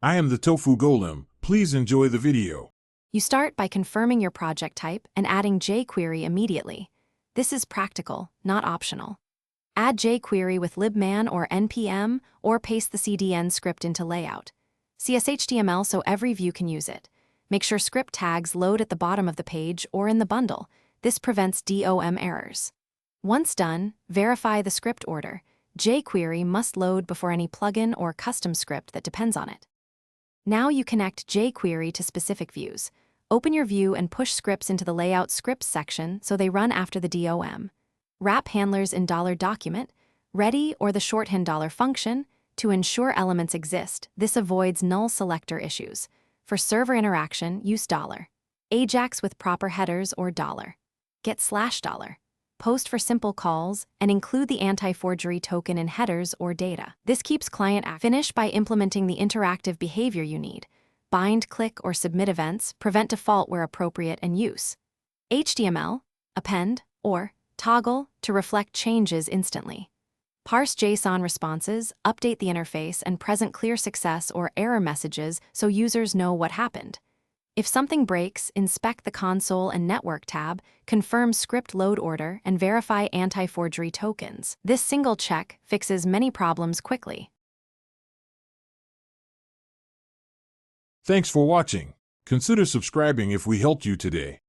I am the Tofu Golem. Please enjoy the video. You start by confirming your project type and adding Jquery immediately. This is practical, not optional. Add Jquery with libman or npm, or paste the CDN script into layout. CSHTML so every view can use it. Make sure script tags load at the bottom of the page or in the bundle. This prevents DOM errors. Once done, verify the script order. Jquery must load before any plugin or custom script that depends on it. Now you connect Jquery to specific views. Open your view and push scripts into the Layout Scripts section so they run after the DOM. Wrap handlers in $document, ready or the shorthand $function to ensure elements exist. This avoids null selector issues. For server interaction, use $. Ajax with proper headers or $. Get $. Post for simple calls, and include the anti-forgery token in headers or data. This keeps client active. Finish by implementing the interactive behavior you need. Bind, click, or submit events, prevent default where appropriate, and use HTML, append, or toggle to reflect changes instantly. Parse JSON responses, update the interface, and present clear success or error messages so users know what happened. If something breaks, inspect the console and network tab, confirm script load order, and verify anti-forgery tokens. This single check fixes many problems quickly. Thanks for watching. Consider subscribing if we helped you today.